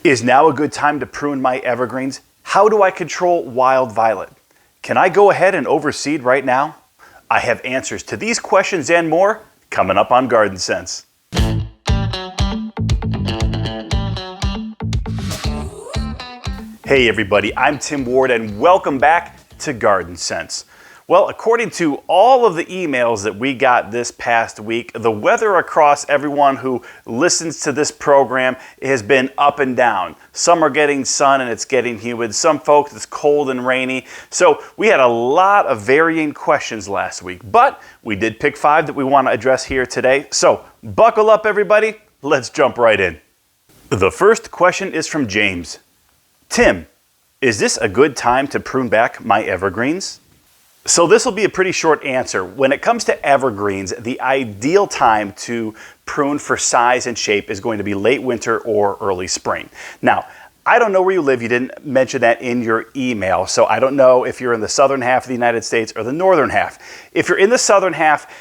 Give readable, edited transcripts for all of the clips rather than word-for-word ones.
Is now a good time to prune my evergreens? How do I control wild violet? Can I go ahead and overseed right now? I have answers to these questions and more coming up on Garden Sense. Hey everybody, I'm Tim Ward and welcome back to Garden Sense. Well, according to all of the emails that we got this past week, the weather across everyone who listens to this program has been up and down. Some are getting sun and it's getting humid. Some folks it's cold and rainy. So we had a lot of varying questions last week, but we did pick 5 that we want to address here today. So buckle up everybody, let's jump right in. The first question is from James. Tim, is this a good time to prune back my evergreens? So this will be a pretty short answer. When it comes to evergreens, the ideal time to prune for size and shape is going to be late winter or early spring. Now, I don't know where you live. You didn't mention that in your email. So I don't know if you're in the southern half of the United States or the northern half. If you're in the southern half,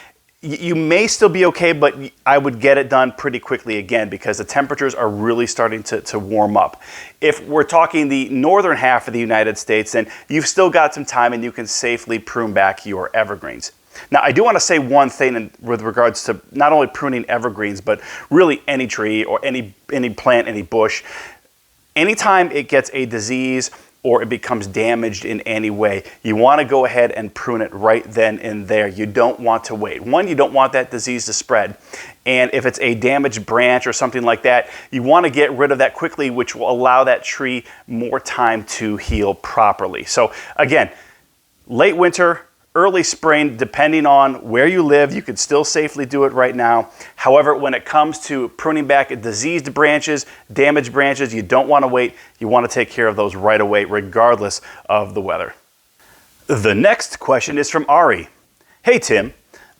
you may still be okay, but I would get it done pretty quickly again because the temperatures are really starting to warm up. If we're talking the northern half of the United States, then you've still got some time and you can safely prune back your evergreens. Now, I do want to say one thing with regards to not only pruning evergreens, but really any tree or any plant, any bush. Anytime it gets a disease or it becomes damaged in any way, you want to go ahead and prune it right then and there. You don't want to wait. One, you don't want that disease to spread. And if it's a damaged branch or something like that, you want to get rid of that quickly, which will allow that tree more time to heal properly. So again, late winter, early spring, depending on where you live, you could still safely do it right now. However, when it comes to pruning back diseased branches, damaged branches, you don't want to wait. You want to take care of those right away, regardless of the weather. The next question is from Ari. Hey Tim,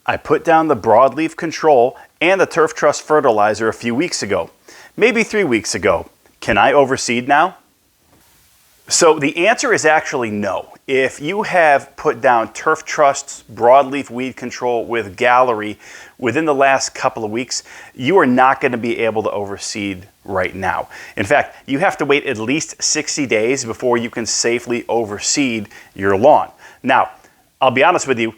I put down the broadleaf control and the Turf Trust fertilizer a few weeks ago, maybe 3 weeks ago. Can I overseed now? So the answer is actually no. If you have put down Turf Trust's broadleaf weed control with Gallery within the last couple of weeks, you are not going to be able to overseed right now. In fact, you have to wait at least 60 days before you can safely overseed your lawn. Now, I'll be honest with you,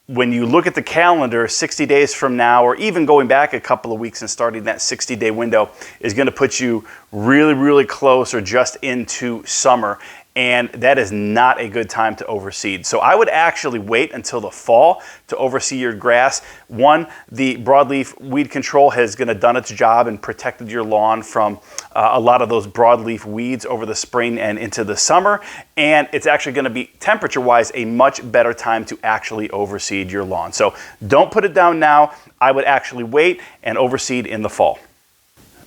when you look at the calendar, 60 days from now, or even going back a couple of weeks and starting that 60-day window is going to put you really, really close or just into summer. And that is not a good time to overseed. So I would actually wait until the fall to oversee your grass. One, the broadleaf weed control has done its job and protected your lawn from a lot of those broadleaf weeds over the spring and into the summer. And it's actually going to be temperature-wise a much better time to actually overseed your lawn. So don't put it down now. I would actually wait and overseed in the fall.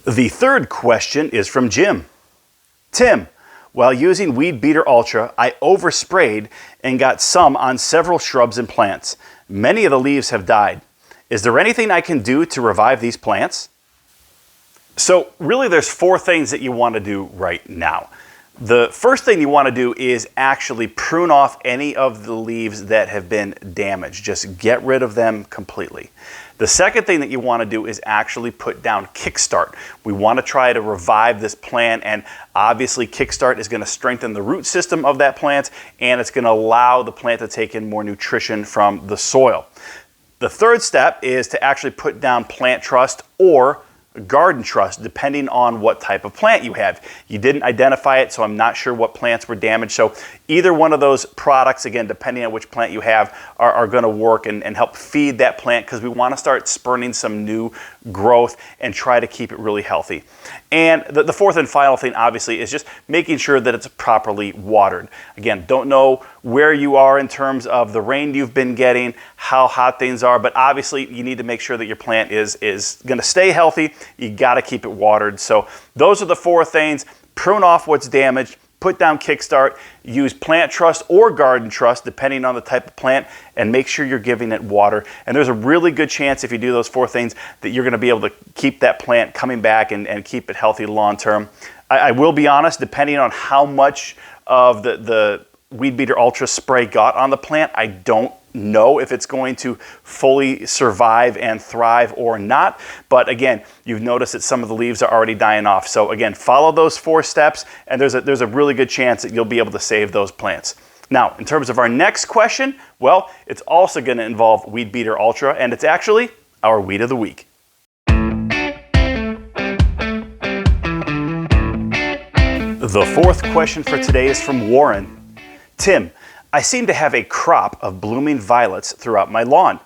The third question is from Jim. Tim, while using Weed Beater Ultra, I oversprayed and got some on several shrubs and plants. Many of the leaves have died. Is there anything I can do to revive these plants? So really there's 4 things that you want to do right now. The first thing you want to do is actually prune off any of the leaves that have been damaged. Just get rid of them completely. The second thing that you want to do is actually put down Kickstart. We want to try to revive this plant, and obviously Kickstart is going to strengthen the root system of that plant, and it's going to allow the plant to take in more nutrition from the soil. The third step is to actually put down Plant Trust or Garden Trust, depending on what type of plant you have. You didn't identify it, so I'm not sure what plants were damaged. So either one of those products, again, depending on which plant you have, are going to work and help feed that plant because we want to start spurning some new growth and try to keep it really healthy. And the fourth and final thing, obviously, is just making sure that it's properly watered. Again, don't know where you are in terms of the rain you've been getting, how hot things are, but obviously you need to make sure that your plant is going to stay healthy. You got to keep it watered. So those are the 4 things. Prune off what's damaged, put down Kickstart, use Plant Trust or Garden Trust, depending on the type of plant, and make sure you're giving it water. And there's a really good chance if you do those 4 things that you're going to be able to keep that plant coming back and keep it healthy long term. I will be honest, depending on how much of the Weed Beater Ultra spray got on the plant, I don't know if it's going to fully survive and thrive or not. But again, you've noticed that some of the leaves are already dying off. So again, follow those 4 steps and there's a really good chance that you'll be able to save those plants. Now, in terms of our next question, well, it's also going to involve Weed Beater Ultra, and it's actually our Weed of the Week. The 4th question for today is from Warren. Tim, I seem to have a crop of blooming violets throughout my lawn.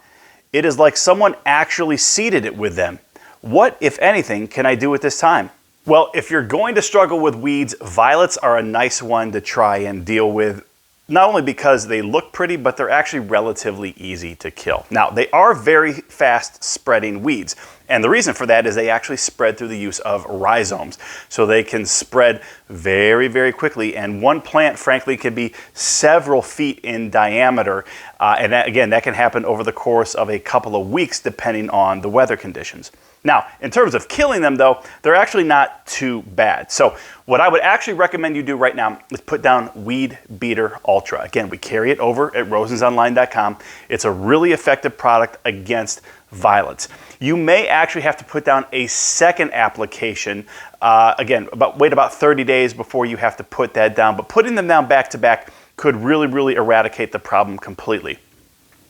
It is like someone actually seeded it with them. What, if anything, can I do at this time? Well, if you're going to struggle with weeds, violets are a nice one to try and deal with, not only because they look pretty, but they're actually relatively easy to kill. Now, they are very fast spreading weeds. And the reason for that is they actually spread through the use of rhizomes. So they can spread very, very quickly. And one plant, frankly, can be several feet in diameter. And that, again, that can happen over the course of a couple of weeks, depending on the weather conditions. Now, in terms of killing them, though, they're actually not too bad. So what I would actually recommend you do right now is put down Weed Beater Ultra. Again, we carry it over at rosensonline.com. It's a really effective product against violets. You may actually have to put down a second application. Again, wait about 30 days before you have to put that down. But putting them down back to back could really eradicate the problem completely.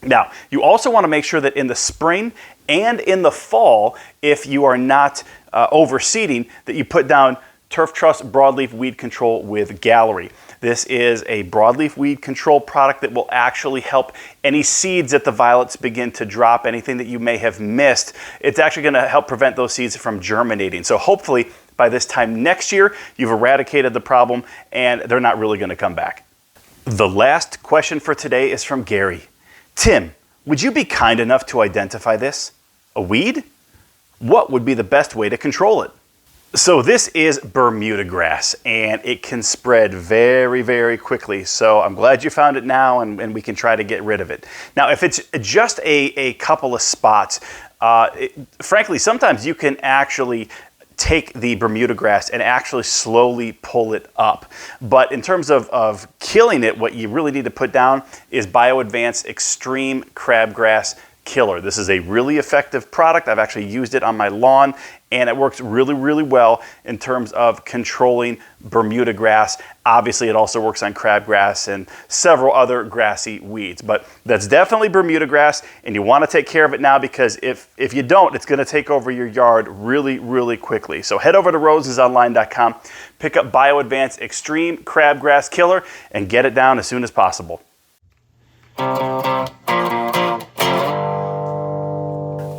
Now, you also want to make sure that in the spring and in the fall, if you are not overseeding, that you put down Turf Trust Broadleaf Weed Control with Gallery. This is a broadleaf weed control product that will actually help any seeds that the violets begin to drop, anything that you may have missed. It's actually going to help prevent those seeds from germinating. So hopefully by this time next year, you've eradicated the problem and they're not really going to come back. The last question for today is from Gary. Tim, would you be kind enough to identify this? A weed? What would be the best way to control it? So this is Bermuda grass, and it can spread very quickly. So I'm glad you found it now, and we can try to get rid of it. Now, if it's just a couple of spots, frankly, sometimes you can actually take the Bermuda grass and actually slowly pull it up. But in terms of killing it, what you really need to put down is BioAdvance Extreme Crabgrass Killer. This is a really effective product. I've actually used it on my lawn, and it works really well in terms of controlling Bermuda grass. Obviously, it also works on crabgrass and several other grassy weeds, but that's definitely Bermuda grass, and you want to take care of it now, because if you don't, it's going to take over your yard really quickly. So head over to rosensonline.com, pick up BioAdvance Extreme Crabgrass Killer, and get it down as soon as possible.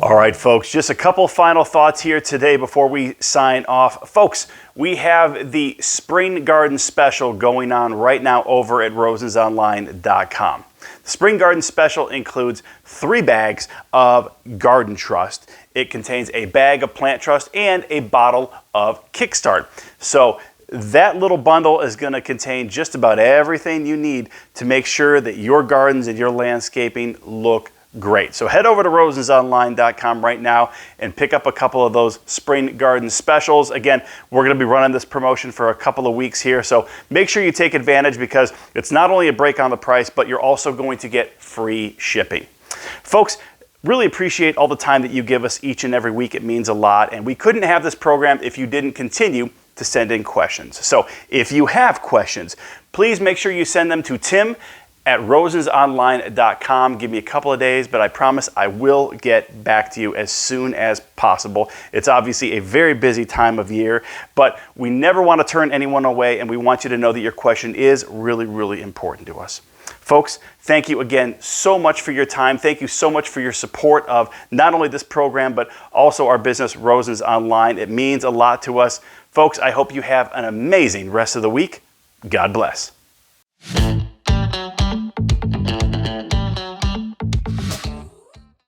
All right, folks, just a couple final thoughts here today before we sign off. Folks, we have the Spring Garden Special going on right now over at rosensonline.com. The Spring Garden Special includes 3 bags of Garden Trust. It contains a bag of Plant Trust and a bottle of Kickstart. So that little bundle is going to contain just about everything you need to make sure that your gardens and your landscaping look great. So head over to rosensonline.com right now and pick up a couple of those Spring Garden Specials. Again, we're going to be running this promotion for a couple of weeks here, so make sure you take advantage, because it's not only a break on the price, but you're also going to get free shipping. Folks, really appreciate all the time that you give us each and every week. It means a lot, and we couldn't have this program if you didn't continue to send in questions. So if you have questions, please make sure you send them to Tim at rosensonline.com. Give me a couple of days, but I promise I will get back to you as soon as possible. It's obviously a very busy time of year, but we never want to turn anyone away, and we want you to know that your question is really important to us. Folks, thank you again so much for your time. Thank you so much for your support of not only this program, but also our business, Rosens Online. It means a lot to us. Folks, I hope you have an amazing rest of the week. God bless.